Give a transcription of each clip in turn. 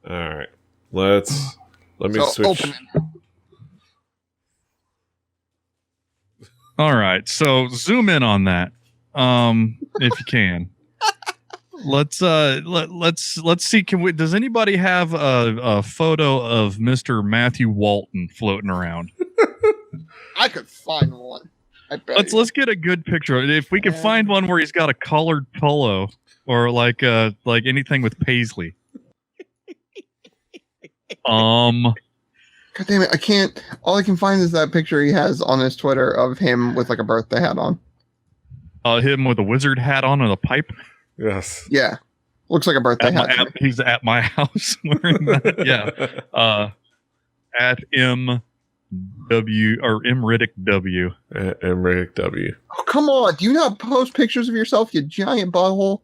All right. Let me switch. Open it. All right, so zoom in on that, if you can. Let's see. Does anybody have a photo of Mr. Matthew Walton floating around? I could find one. I bet. Let's get a good picture. If we can find one where he's got a colored polo or like anything with paisley. God damn it! I can't. All I can find is that picture he has on his Twitter of him with like a birthday hat on. Him with a wizard hat on and a pipe. Yes. Yeah, looks like a birthday hat. He's at my house wearing that. Yeah. At MW or Mriddick W. Mriddick W. Oh, come on! Do you not post pictures of yourself, you giant butthole?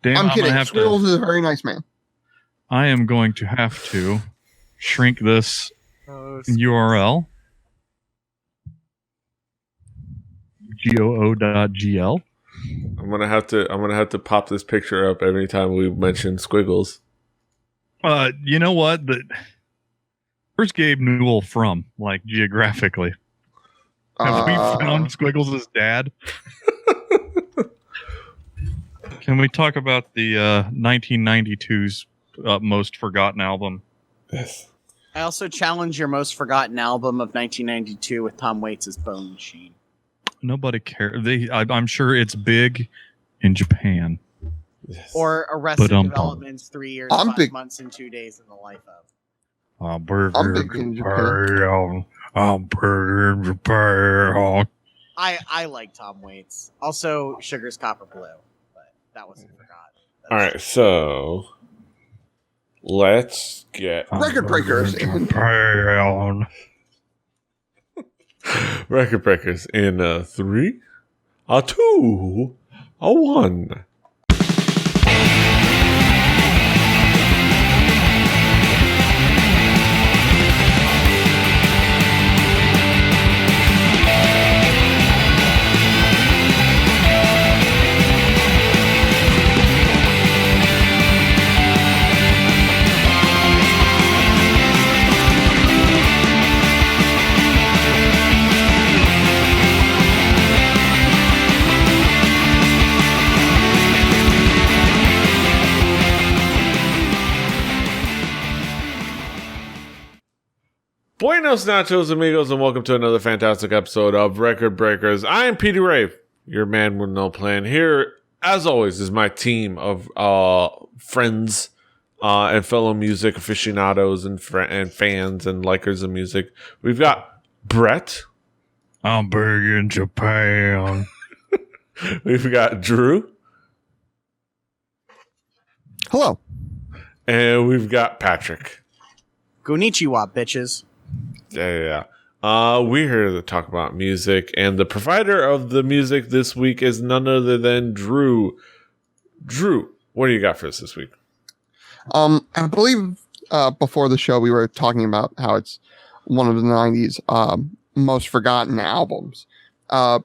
Damn, I'm kidding. Squirrels is a very nice man. I am going to have to shrink this URL. GOO.gl. I'm gonna have to pop this picture up every time we mention squiggles. You know what? Where's Gabe Newell from? Like geographically, have we found Squiggles' dad? Can we talk about the 1992's most forgotten album? Yes. I also challenge your most forgotten album of 1992 with Tom Waits' Bone Machine. Nobody cares. I'm sure it's big in Japan. Yes. Or Arrested Development's 3 years, 5 months, and 2 days in the life of. I'm big in Japan. I like Tom Waits. Also, Sugar's Copper Blue, but that wasn't forgotten. All right, so let's get Record Breakers in Record Breakers in 3, a 2, a 1. Buenos nachos, amigos, and welcome to another fantastic episode of Record Breakers. I am PETEY Rave, your man with no plan. Here, as always, is my team of friends and fellow music aficionados and fans and likers of music. We've got Brett. I'm big in Japan. We've got Drew. Hello. And we've got Patrick. Konnichiwa, bitches. Yeah. We're here to talk about music, and the provider of the music this week is none other than Drew. Drew, what do you got for us this week? I believe before the show we were talking about how it's one of the 90s most forgotten albums.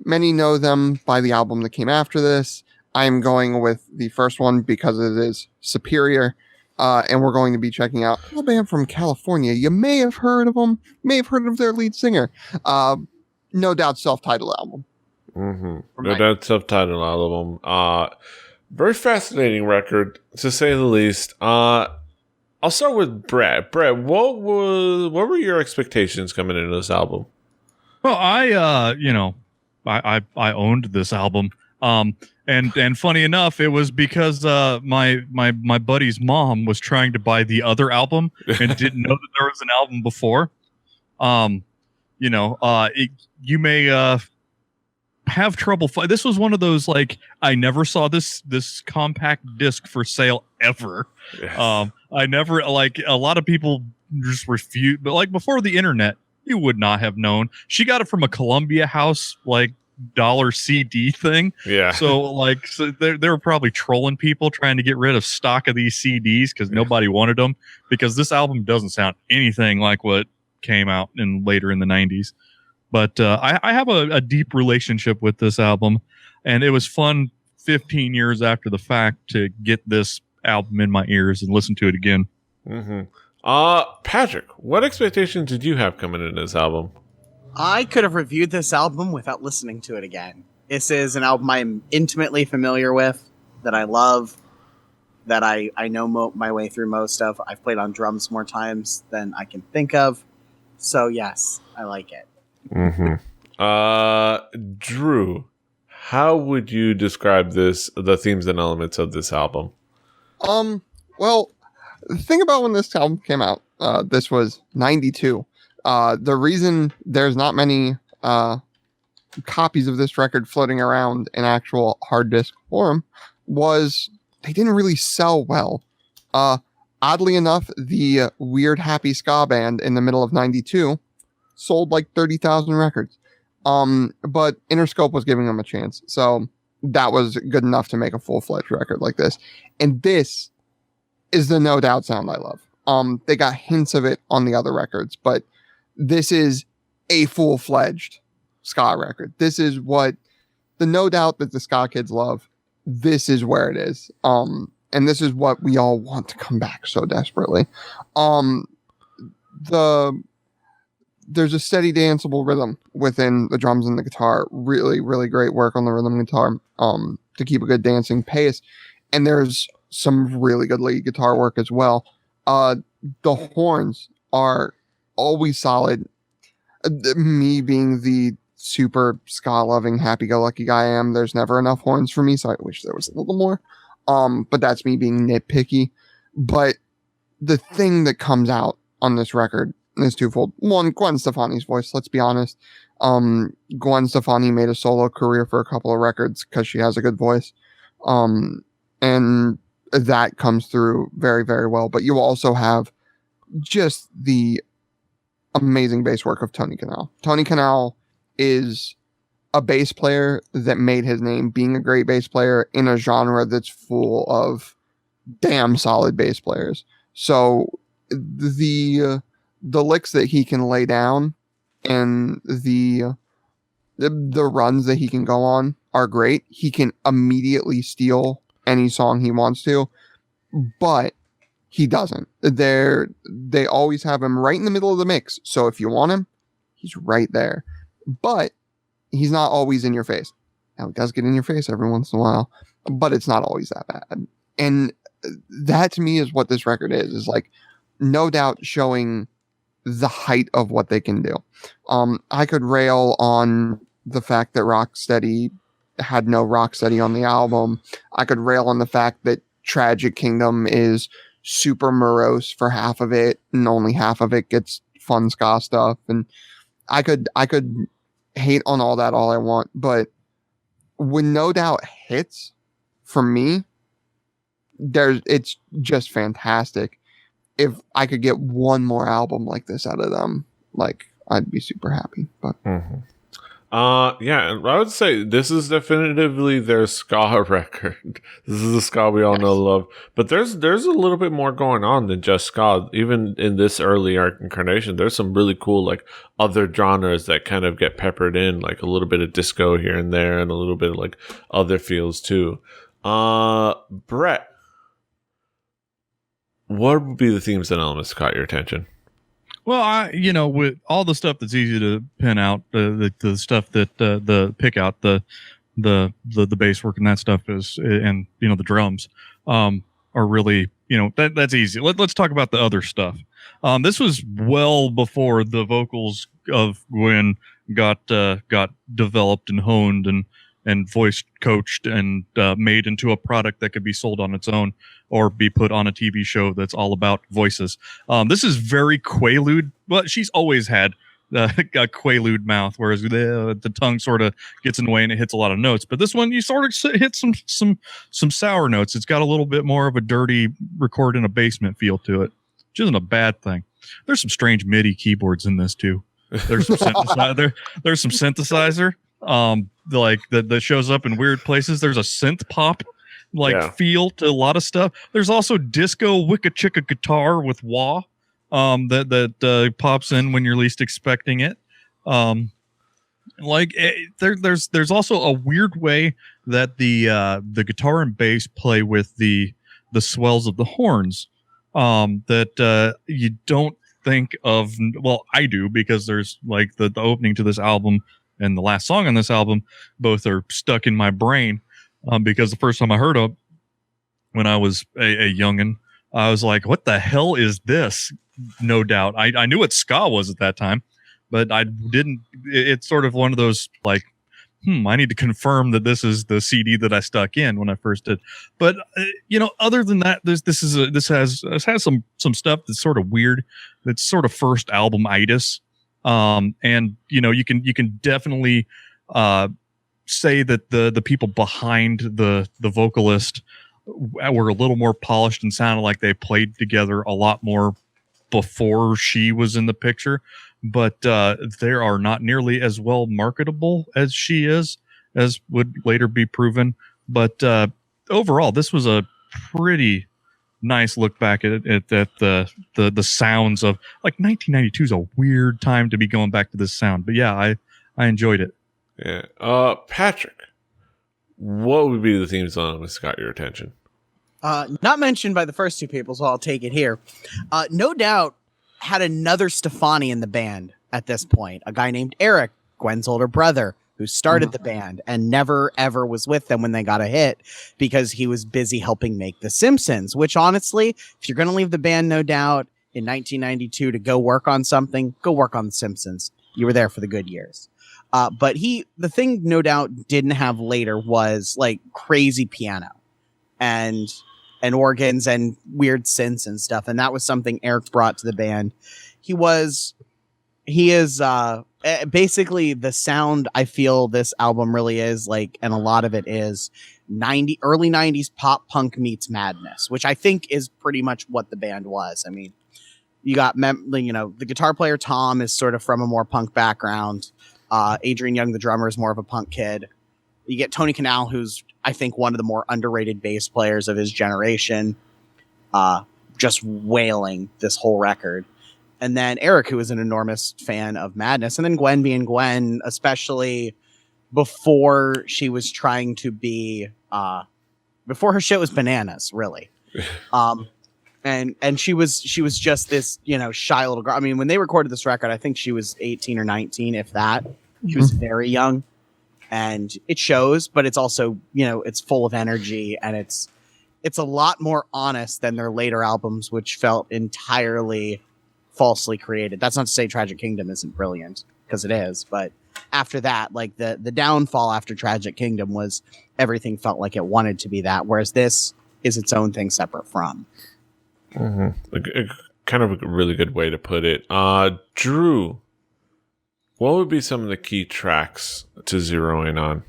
Many know them by the album that came after this. I'm going with the first one because it is superior. And we're going to be checking out a band from California. You may have heard of them, may have heard of their lead singer. No Doubt self-titled album. Mm-hmm. No Doubt self-titled album. Very fascinating record, to say the least. I'll start with Brett. Brett, what were your expectations coming into this album? Well, I owned this album. And funny enough, it was because my buddy's mom was trying to buy the other album and didn't know that there was an album before. You may have trouble. This was one of those, like, I never saw this compact disc for sale ever. Yes. I never, like, a lot of people just refuse, but like before the internet, you would not have known. She got it from a Columbia House, like, dollar CD thing. Yeah. So they were probably trolling people trying to get rid of stock of these CDs because nobody wanted them, because this album doesn't sound anything like what came out later in the 90s. But I have a deep relationship with this album, and it was fun 15 years after the fact to get this album in my ears and listen to it again. Mm-hmm. Patrick, what expectations did you have coming in this album? I could have reviewed this album without listening to it again. This is an album I'm intimately familiar with, that I love, that I know my way through most of. I've played on drums more times than I can think of. So yes, I like it. Mm-hmm. Drew, how would you describe the themes and elements of this album? Well, think about when this album came out. This was 92. The reason there's not many copies of this record floating around in actual hard disk form was they didn't really sell well. Oddly enough, the Weird Happy Ska Band in the middle of 92 sold like 30,000 records. But Interscope was giving them a chance. So that was good enough to make a full-fledged record like this. And this is the No Doubt sound I love. They got hints of it on the other records, but this is a full-fledged ska record. This is what the No Doubt that the ska kids love. This is where it is. And this is what we all want to come back so desperately. There's a steady danceable rhythm within the drums and the guitar. Really, really great work on the rhythm guitar to keep a good dancing pace. And there's some really good lead guitar work as well. The horns are always solid. Me being the super ska-loving, happy-go-lucky guy I am, there's never enough horns for me, so I wish there was a little more. But that's me being nitpicky. But the thing that comes out on this record is twofold. One, Gwen Stefani's voice, let's be honest. Gwen Stefani made a solo career for a couple of records because she has a good voice. And that comes through very, very well. But you also have just the amazing bass work of Tony Kanal. Tony Kanal is a bass player that made his name being a great bass player in a genre that's full of damn solid bass players. So the licks that he can lay down and the runs that he can go on are great. He can immediately steal any song he wants to, but he doesn't. They always have him right in the middle of the mix. So if you want him, he's right there. But he's not always in your face. Now, he does get in your face every once in a while, but it's not always that bad. And that to me is what this record is like, No Doubt showing the height of what they can do. I could rail on the fact that Rocksteady had no Rocksteady on the album. I could rail on the fact that Tragic Kingdom is super morose for half of it and only half of it gets fun ska stuff. And I could hate on all that all I want, but when No Doubt hits, for me, it's just fantastic. If I could get one more album like this out of them, like, I'd be super happy. But yeah, and I would say this is definitively their ska record. This is the ska we all know and love. But there's a little bit more going on than just ska. Even in this early incarnation, there's some really cool like other genres that kind of get peppered in, like a little bit of disco here and there, and a little bit of like other feels too. Brett, what would be the themes and elements that caught your attention? Well, with all the stuff that's easy to pin out, the stuff that pick out, the bass work and that stuff is, and the drums are really, that's easy. Let's talk about the other stuff. This was well before the vocals of Gwen got developed and honed and voice coached and made into a product that could be sold on its own or be put on a TV show that's all about voices. This is very Quaalude. Well, she's always had a Quaalude mouth, whereas the tongue sort of gets in the way and it hits a lot of notes. But this one, you sort of hit some sour notes. It's got a little bit more of a dirty record in a basement feel to it, which isn't a bad thing. There's some strange MIDI keyboards in this too. There's some there's some synthesizer. Like that shows up in weird places. There's a synth pop feel to a lot of stuff. There's also disco wicka chicka guitar with wah that pops in when you're least expecting it. There's also a weird way that the guitar and bass play with the the swells of the horns that you don't think of. Well, I do, because there's like the opening to this album and the last song on this album both are stuck in my brain, because the first time I heard them when I was a youngin', I was like, what the hell is this? No doubt. I knew what ska was at that time, but I didn't. It's sort of one of those like, I need to confirm that this is the CD that I stuck in when I first did. But other than that, this has some stuff that's sort of weird. That's sort of first album-itis. And you can definitely say that the people behind the vocalist were a little more polished and sounded like they played together a lot more before she was in the picture. But they are not nearly as well marketable as she is, as would later be proven. But overall, this was a pretty nice look back at the sounds of, like, 1992 is a weird time to be going back to this sound. But yeah, I enjoyed it. Yeah. Patrick, what would be the theme song that's got your attention? Not mentioned by the first two people, so I'll take it here. No Doubt had another Stefani in the band at this point, a guy named Eric, Gwen's older brother, who started the band and never ever was with them when they got a hit, because he was busy helping make The Simpsons, which honestly, if you're going to leave the band No Doubt in 1992 to go work on something, go work on The Simpsons. You were there for the good years. But the thing No Doubt didn't have later was like crazy piano and organs and weird synths and stuff. And that was something Eric brought to the band. He is basically the sound I feel this album really is like, and a lot of it is early 90s pop punk meets madness, which I think is pretty much what the band was. I mean, you got, the guitar player Tom is sort of from a more punk background. Adrian Young, the drummer, is more of a punk kid. You get Tony Kanal, who's, I think, one of the more underrated bass players of his generation, just wailing this whole record. And then Eric, who was an enormous fan of Madness. And then Gwen being Gwen, especially before she was trying to be, before her shit was bananas, really. And she was just this, shy little girl. I mean, when they recorded this record, I think she was 18 or 19, if that. She was very young. And it shows, but it's also, it's full of energy, and it's a lot more honest than their later albums, which felt entirely falsely created. That's not to say Tragic Kingdom isn't brilliant, because it is, but after that, like the downfall after Tragic Kingdom was everything felt like it wanted to be that, whereas this is its own thing separate from. Kind of a really good way to put it. Drew, what would be some of the key tracks to zero in on?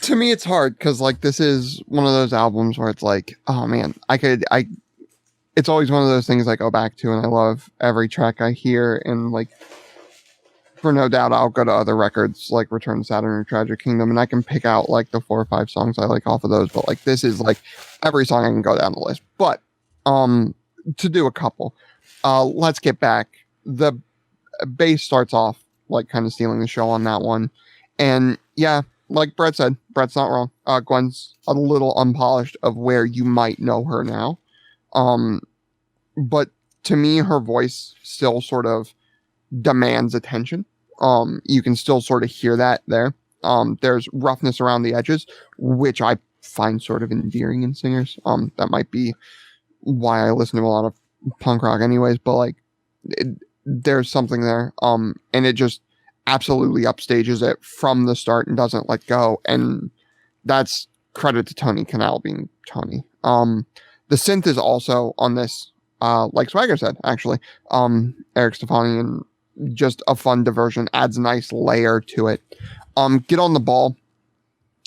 To me, it's hard because, like, this is one of those albums where it's like, oh man, it's always one of those things I go back to, and I love every track I hear. And like, for No Doubt, I'll go to other records like Return to Saturn or Tragic Kingdom, and I can pick out like the 4 or 5 songs I like off of those. But like, this is like every song I can go down the list. But to do a couple, Let's Get Back. The bass starts off like kind of stealing the show on that one. And yeah, like Brett said, Brett's not wrong. Gwen's a little unpolished of where you might know her now. But to me, her voice still sort of demands attention. You can still sort of hear that there. There's roughness around the edges, which I find sort of endearing in singers. That might be why I listen to a lot of punk rock anyways, but like, there's something there. And it just absolutely upstages it from the start and doesn't let go. And that's credit to Tony Kanal being Tony. The synth is also on this, like Swagger said, actually, Eric Stefani, and just a fun diversion, adds a nice layer to it. Get on the Ball,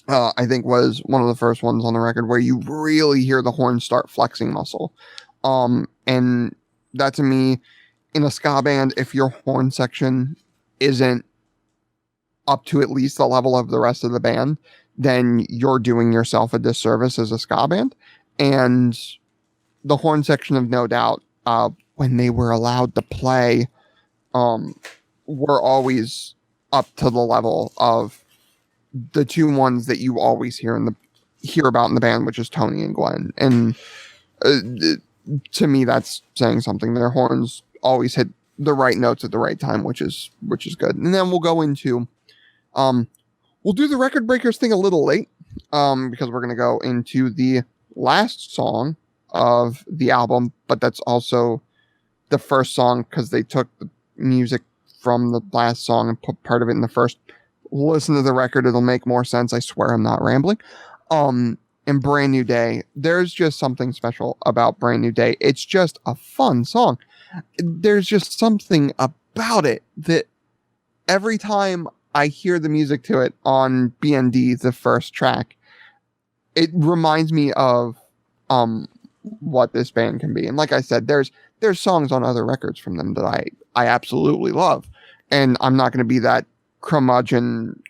I think was one of the first ones on the record where you really hear the horns start flexing muscle. And that to me, in a ska band, if your horn section isn't up to at least the level of the rest of the band, then you're doing yourself a disservice as a ska band. And the horn section of No Doubt, when they were allowed to play, were always up to the level of the two ones that you always hear in hear about in the band, which is Tony and Gwen. And to me, that's saying something. Their horns always hit the right notes at the right time, which is good. And then we'll go into, we'll do the Record Breakers thing a little late, because we're going to go into the last song of the album, but that's also the first song because they took the music from the last song and put part of it in the first. Listen to the record, it'll make more sense. I swear I'm not rambling. And Brand New Day, there's just something special about Brand New Day. It's just a fun song. There's just something about it that every time I hear the music to it on BND, the first track, it reminds me of what this band can be. And like I said, there's songs on other records from them that I absolutely love. And I'm not going to be that curmudgeon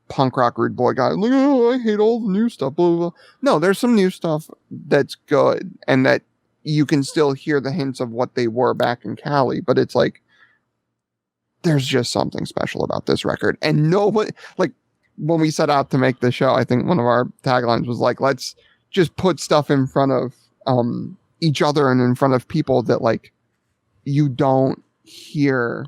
punk rock rude boy guy. Like, oh, I hate all the new stuff. Blah, blah, blah. No, there's some new stuff that's good and that you can still hear the hints of what they were back in Cali. But it's like, there's just something special about this record. And nobody, like, when we set out to make the show, I think one of our taglines was like, let's just put stuff in front of each other and in front of people that like you don't hear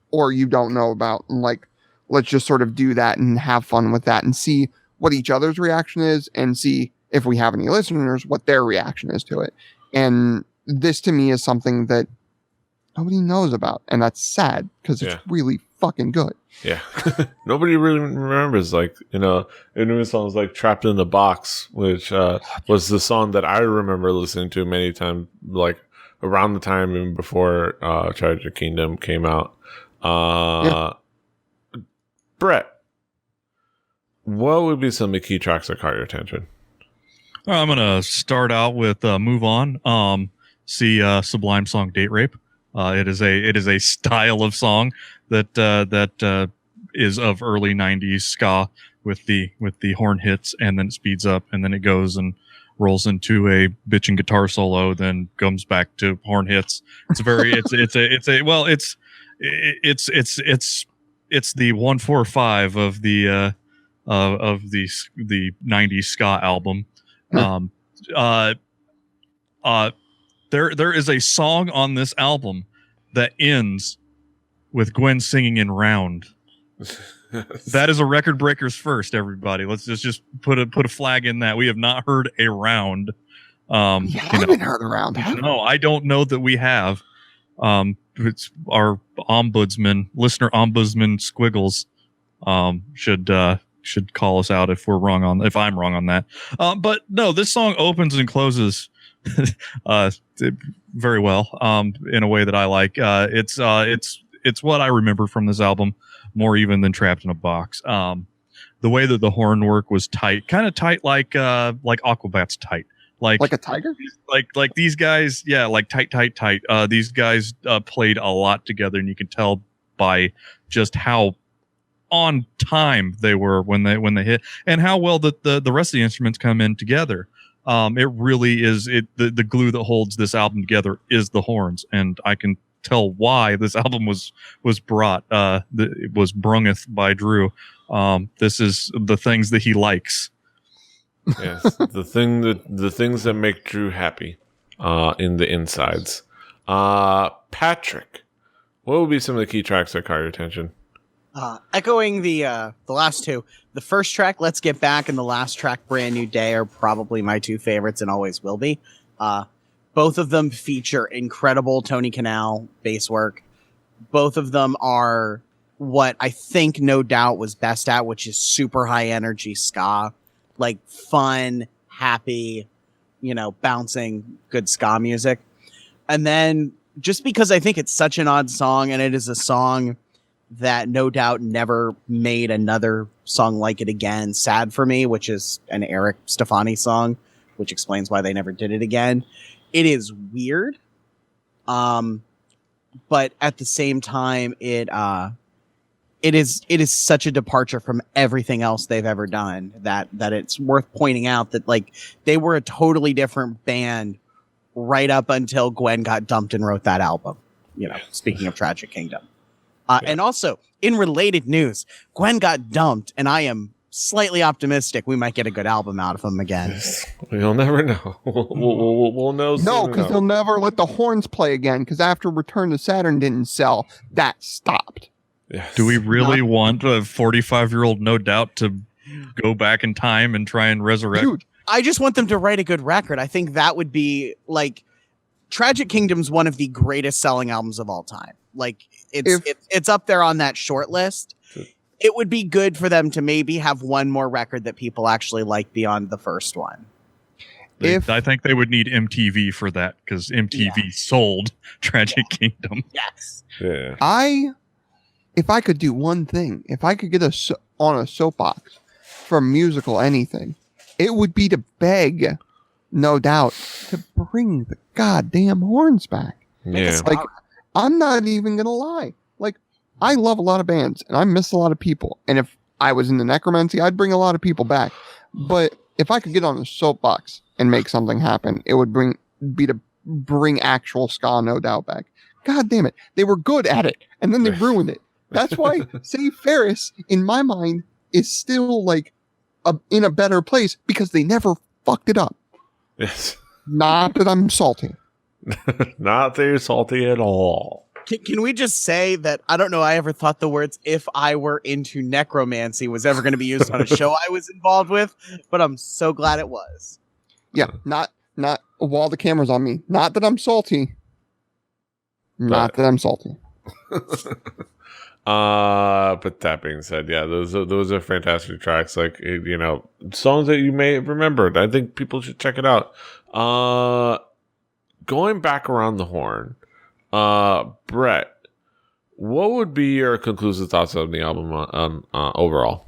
or you don't know about. And like, let's just sort of do that and have fun with that and see what each other's reaction is and see if we have any listeners, what their reaction is to it. And this to me is something that nobody knows about. And that's sad because it's really fucking good. Yeah. Nobody really remembers, like, you know, new songs like Trapped in the Box, which was the song that I remember listening to many times, like around the time and before Tragic Kingdom came out. Brett, what would be some of the key tracks that caught your attention? I'm going to start out with Move On. See Sublime song Date Rape. It is a style of song that is of early 90s ska with the horn hits, and then it speeds up, and then it goes and rolls into a bitchin' guitar solo, then comes back to horn hits. It's the 145 of the 90s ska album. There is a song on this album that ends with Gwen singing in Round. That is a Record Breakers first, everybody. Let's just put a flag in that. We have not heard a Round. I haven't heard a Round. No, I don't know that we have. It's our listener ombudsman Squiggles should call us out if I'm wrong on that. But no, this song opens and closes very well in a way that I like. It's what I remember from this album more even than Trapped in a Box. The way that the horn work was tight, kind of tight like Aquabat's tight. Like a tiger? Like these guys, yeah, like tight. These guys played a lot together, and you can tell by just how on time they were when they hit, and how well the rest of the instruments come in together. It really is the glue that holds this album together is the horns, and I can tell why this album was brought. It was brungeth by Drew. This is the things that he likes. Yes, the things that make Drew happy in the insides. Patrick, what would be some of the key tracks that caught your attention? Echoing the last two, the first track, Let's Get Back, and the last track, Brand New Day, are probably my two favorites and always will be. Both of them feature incredible Tony Kanal bass work. Both of them are what I think No Doubt was best at, which is super high energy ska. Like fun, happy, bouncing, good ska music. And then just because I think it's such an odd song, and it is a song that No Doubt never made another song like it again, Sad for Me, which is an Eric Stefani song, which explains why they never did it again. It is weird. But at the same time, it is such a departure from everything else they've ever done that it's worth pointing out that like they were a totally different band right up until Gwen got dumped and wrote that album. Speaking of Tragic Kingdom. And also in related news, Gwen got dumped, and I am slightly optimistic, we might get a good album out of them again. We'll never know. We'll know soon. No, because they'll never let the horns play again. Because after Return to Saturn didn't sell, that stopped. Yes. Do we really want a 45-year-old No Doubt to go back in time and try and resurrect? Dude, I just want them to write a good record. I think that would be like Tragic Kingdom's one of the greatest selling albums of all time. Like it's up there on that short list. It would be good for them to maybe have one more record that people actually like beyond the first one. I think they would need MTV for that because MTV sold Tragic Kingdom. Yes. Yeah. If I could do one thing, if I could get on a soapbox for musical anything, it would be to beg, No Doubt, to bring the goddamn horns back. Yeah. Like, I'm not even gonna lie. Like, I love a lot of bands and I miss a lot of people. And if I was in the necromancy, I'd bring a lot of people back. But if I could get on a soapbox and make something happen, it would be to bring actual ska, No Doubt, back. God damn it. They were good at it and then they ruined it. That's why Save Ferris, in my mind, is still like in a better place because they never fucked it up. Yes. Not that I'm salty. Not that you're salty at all. Can we just say that I don't know I ever thought the words "if I were into necromancy" was ever going to be used on a show I was involved with, but I'm so glad it was. Yeah, not while the camera's on me. Not that I'm salty. Not that I'm salty. But that being said, yeah, those are fantastic tracks. Like, you know, songs that you may have remembered. I think people should check it out. Going back around the horn, Brett, what would be your conclusive thoughts on the album overall?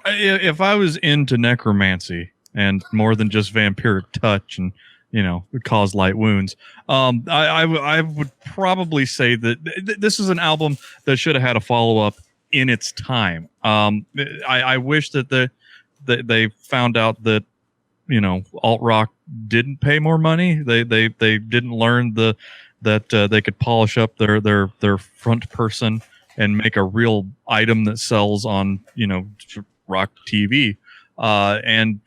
If I was into necromancy and more than just vampiric touch and, you know, would cause light wounds, I would probably say that this is an album that should have had a follow-up in its time. I wish that they found out that, you know, alt rock didn't pay more money. They didn't learn that they could polish up their front person and make a real item that sells on, you know, rock TV. And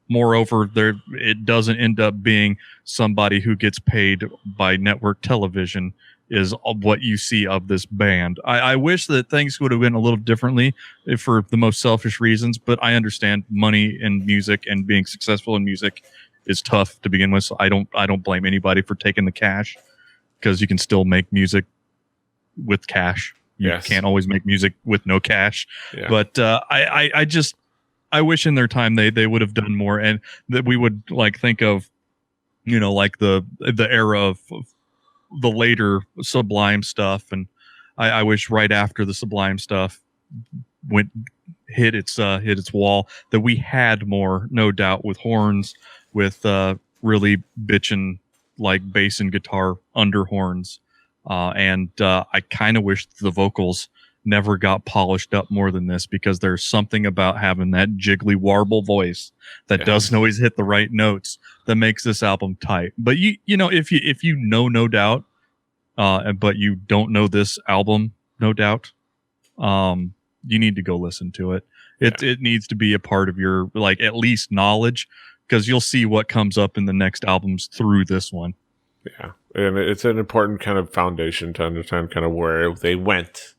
moreover, it doesn't end up being somebody who gets paid by network television is what you see of this band. I wish that things would have been a little differently for the most selfish reasons, but I understand money in music and being successful in music is tough to begin with. So I don't blame anybody for taking the cash because you can still make music with cash. You can't always make music with no cash. Yeah. But I wish in their time they would have done more and that we would like think of, you know, like the era of the later Sublime stuff. And I wish right after the Sublime stuff hit its wall that we had more, No Doubt, with horns, with really bitchin' like bass and guitar under horns. And I kind of wish the vocals never got polished up more than this because there's something about having that jiggly warble voice that doesn't always hit the right notes that makes this album tight. But you know, if you know No Doubt, but you don't know this album, No Doubt, you need to go listen to it. It needs to be a part of your, like, at least knowledge, because you'll see what comes up in the next albums through this one. Yeah. And it's an important kind of foundation to understand kind of where they went.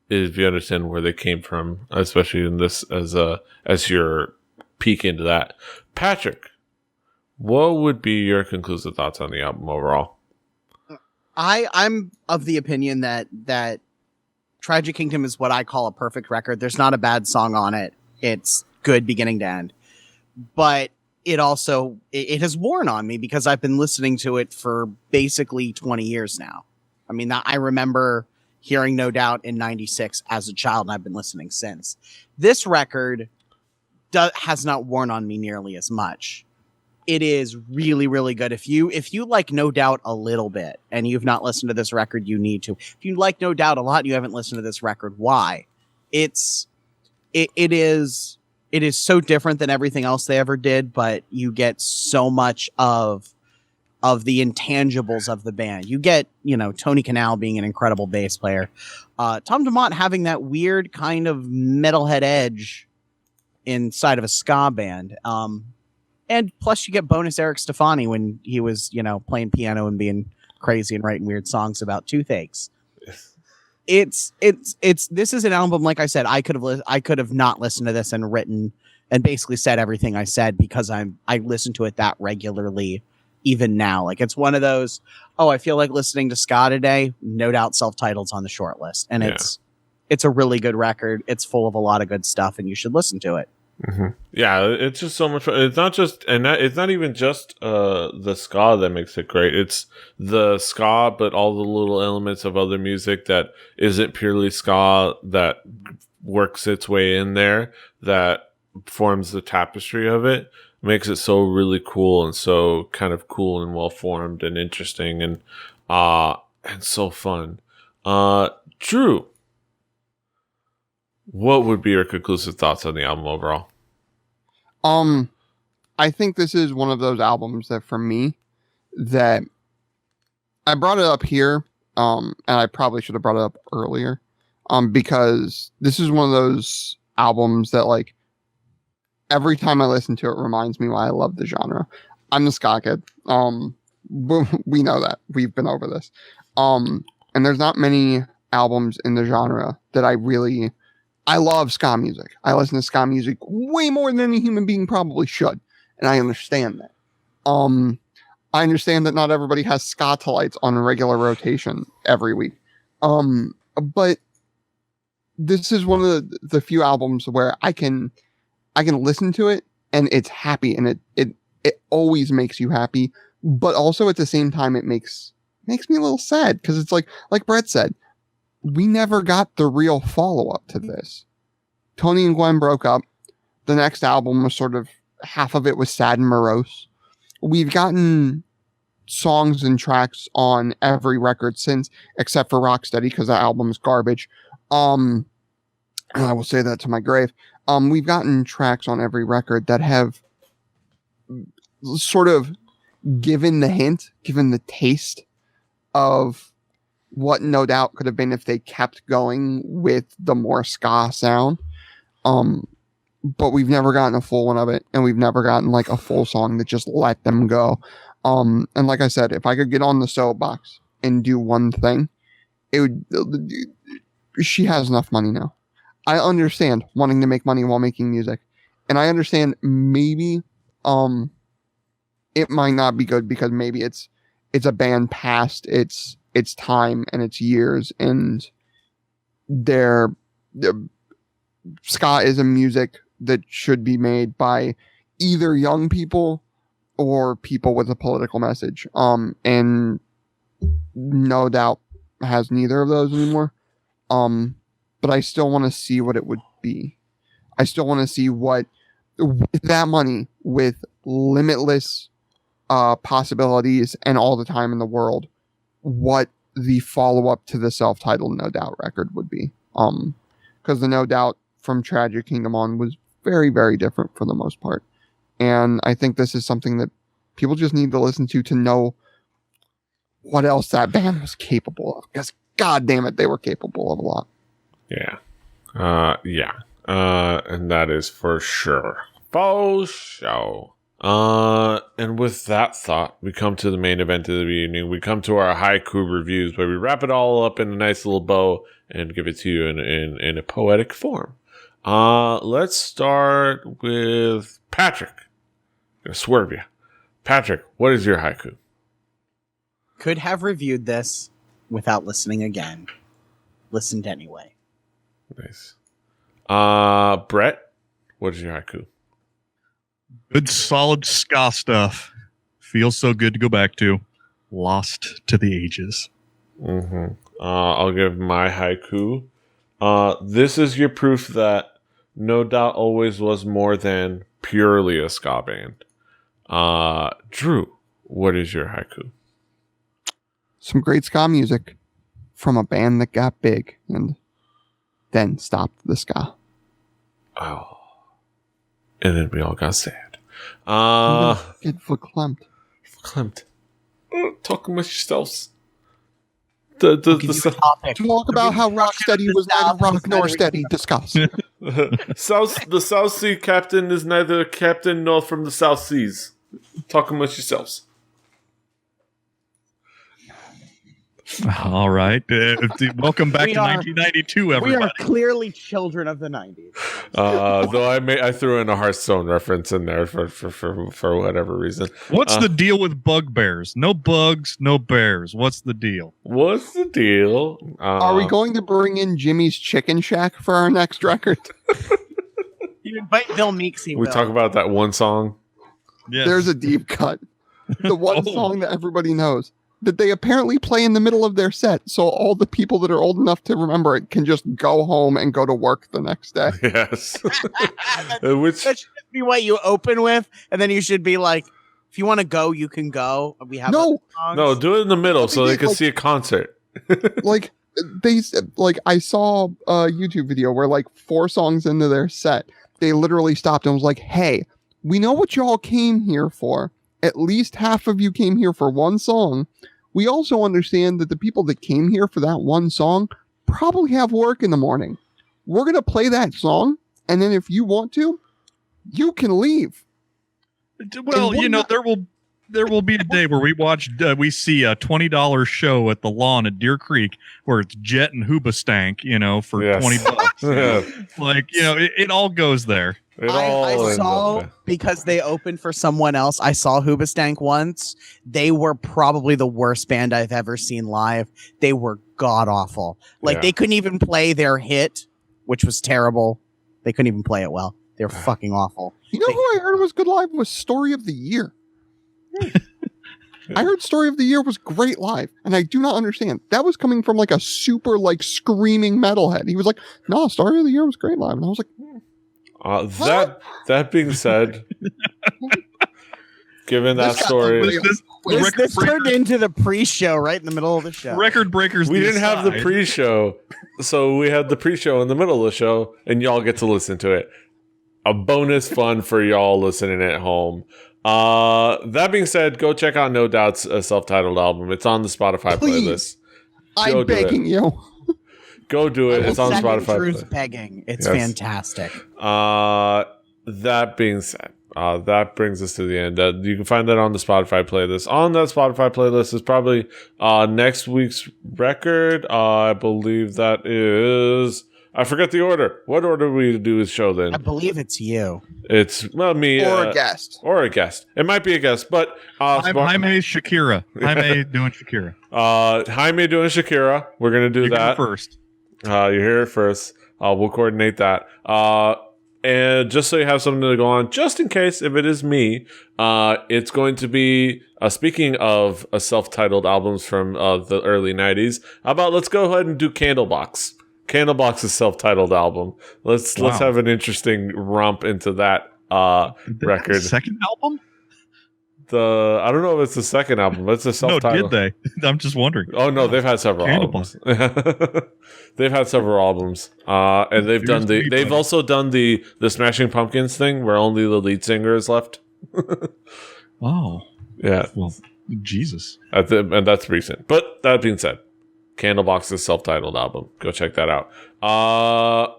If you understand where they came from, especially in this as your peek into that. Patrick, what would be your conclusive thoughts on the album overall? I'm of the opinion that Tragic Kingdom is what I call a perfect record. There's not a bad song on it. It's good beginning to end. But it also it has worn on me because I've been listening to it for basically 20 years now. I mean, I remember hearing No Doubt in 96 as a child, and I've been listening since. This record has not worn on me nearly as much. It is really, really good. If you like No Doubt a little bit and you've not listened to this record, you need to. If you like No Doubt a lot and you haven't listened to this record, why? It is so different than everything else they ever did, but you get so much of the intangibles of the band. You get, you know, Tony Kanal being an incredible bass player. Tom DeMott having that weird kind of metalhead edge inside of a ska band. And plus you get bonus Eric Stefani when he was, playing piano and being crazy and writing weird songs about toothaches. This is an album, like I said, I could have not listened to this and written and basically said everything I said because I listen to it that regularly even now. Like it's one of those, I feel like listening to ska today, no doubt Self-Titled's on the short list. And it's a really good record. It's full of a lot of good stuff and you should listen to it. Mm-hmm. Yeah, it's just so much fun. It's not just, it's not even just the ska that makes it great. It's the ska, but all the little elements of other music that isn't purely ska that works its way in there, that forms the tapestry of it, makes it so really cool and so kind of cool and well formed and interesting and so fun. Drew, what would be your conclusive thoughts on the album overall? I think this is one of those albums that for me, that I brought it up here, and I probably should have brought it up earlier, because this is one of those albums that like every time I listen to it reminds me why I love the genre. I'm the ska kid. We know that. We've been over this. And there's not many albums in the genre that I love ska music. I listen to ska music way more than any human being probably should. And I understand that. I understand that not everybody has ska-tolites on regular rotation every week. But this is one of the few albums where I can listen to it and it's happy and it always makes you happy. But also at the same time, it makes me a little sad because it's like Brett said, we never got the real follow-up to this. Tony and Gwen broke up. The next album was sort of, half of it was sad and morose. We've gotten songs and tracks on every record since, except for Rocksteady, because that album is garbage. And I will say that to my grave. We've gotten tracks on every record that have sort of given the hint, given the taste of what No Doubt could have been if they kept going with the more ska sound. But we've never gotten a full one of it, and we've never gotten like a full song that just let them go. And like I said, if I could get on the soapbox and do one thing, it would. She has enough money now. I understand wanting to make money while making music, and I understand maybe it might not be good because maybe it's a band past its time and its years, and their ska is a music that should be made by either young people or people with a political message. And No Doubt has neither of those anymore. But I still want to see what it would be. I still want to see what, with that money, with limitless possibilities and all the time in the world, what the follow-up to the self-titled No Doubt record would be. Because the No Doubt from Tragic Kingdom on was very, very different for the most part. And I think this is something that people just need to listen to know what else that band was capable of. Because, god damn it, they were capable of a lot. Yeah. And that is for sure. For sure. And with that thought, we come to the main event of the evening. We come to our haiku reviews, where we wrap it all up in a nice little bow and give it to you in a poetic form. Let's start with Patrick. I'm gonna swerve you. Patrick, what is your haiku? Could have reviewed this without listening again. Listened anyway. Nice. Brett, what is your haiku? Good, solid ska stuff. Feels so good to go back to. Lost to the ages. Mm-hmm. I'll give my haiku. This is your proof that No Doubt always was more than purely a ska band. Drew, what is your haiku? Some great ska music from a band that got big and then stopped the ska. Oh. And then we all got sad. Get verklempt. Verklempt. Talk amongst yourselves. Topic. Talk about how Rocksteady was neither rock nor steady. Discuss. The South Sea captain is neither a captain nor from the South Seas. Talk amongst yourselves. All right. Welcome back We to are- 1992, We everybody. are clearly children of the 90s. Though I threw in a Hearthstone reference in there for whatever reason. What's the deal with bugbears? No bugs, no bears. What's the deal? What's the deal? Are we going to bring in Jimmy's Chicken Shack for our next record? You invite Bill Meeks, he We will. talk about that one song. Yes. There's a deep cut. The one Oh. song that everybody knows that they apparently play in the middle of their set. So all the people that are old enough to remember it can just go home and go to work the next day. Yes. that, Which that should be what you open with, and then you should be like, if you want to go, you can go. We have No. other songs. no, do it in the middle so they did, can like- see a concert. Like I saw a YouTube video where like 4 songs into their set, they literally stopped and was like, "Hey, we know what y'all came here for. At least half of you came here for one song. We also understand that the people that came here for that one song probably have work in the morning. We're going to play that song, and then if you want to, you can leave." Well, And you know, one- there will be a day where we see a $20 show at the lawn at Deer Creek where it's Jet and Hoobastank, you know, for Yes. $20. Yeah. Like, you know, it all goes there. It all I ends saw, up there. because they opened for someone else, I saw Hoobastank once. They were probably the worst band I've ever seen live. They were god awful. Like, Yeah. they couldn't even play their hit, which was terrible. They couldn't even play it well. They were fucking awful. You know who I heard was good live was Story of the Year. I heard Story of the Year was great live, and I do not understand. That was coming from like a super like screaming metalhead. He was like, "No, Story of the Year was great live," and I was like, That being said, given that This got story, ugly. This This turned into the pre-show right in the middle of the show. record breakers. we didn't have the decide. pre-show, so we had the pre-show in the middle of the show, and y'all get to listen to it. A bonus fun for y'all listening at home. That being said, go check out No Doubt's self-titled album. It's on the Spotify Please. playlist. Go "I'm do begging you." Go do it. I will It's on second Spotify. Drew's begging. It's Yes. fantastic. That being said, that brings us to the end. You can find that on the Spotify playlist. On that Spotify playlist is probably next week's record. I believe that is. I forget the order. What order do we do his show then? I believe it's you. It's me Or a guest. or a guest. It might be a guest, but Jaime Shakira. Jaime doing Shakira. Jaime doing Shakira. We're gonna do You that go first. You hear it first. We'll coordinate that. And just so you have something to go on, just in case if it is me, it's going to be, speaking of self-titled albums from the early 90s, how about let's go ahead and do Candlebox. Candlebox's self-titled album. Let's have an interesting romp into that record. Second album? I don't know if it's the second album, but it's a No, self-titled. did they? I'm just wondering. Oh no, they've had several albums. They've had several albums, and they've also done the Smashing Pumpkins thing where only the lead singer is left. Oh, Yeah, well, Jesus. and that's recent. But that being said, Candlebox's self-titled album. Go check that out.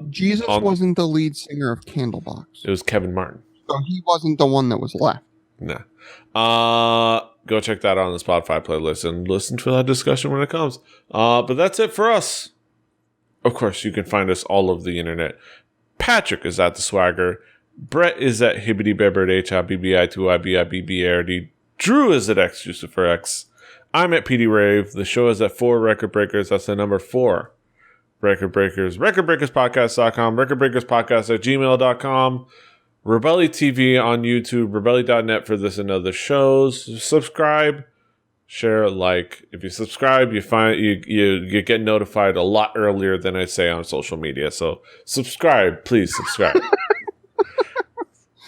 Jesus wasn't the lead singer of Candlebox, It was Kevin Martin. so he wasn't the one that was left. Nah. Go check that out on the Spotify playlist and listen to that discussion when it comes. But that's it for us. Of course, you can find us all over the internet. Patrick is at The Swagger. Brett is at Hibbity Bibbert, HIBBI2IBIBBARD. Drew is at XJuciferX. I'm at PETEY RAVE. The show is at 4 Record Breakers. That's the number 4 Record Breakers. RecordBreakersPodcast.com. RecordBreakersPodcast@gmail.com. Rebelli TV on YouTube. Rebelli.net for this and other shows. Subscribe. Share, like. If you subscribe, you get notified a lot earlier than I say on social media. So subscribe, please subscribe.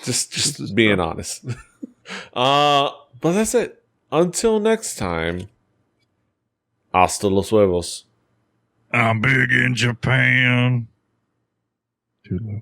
just being honest. But that's it. Until next time. Hasta los huevos. I'm big in Japan. Toodaloo.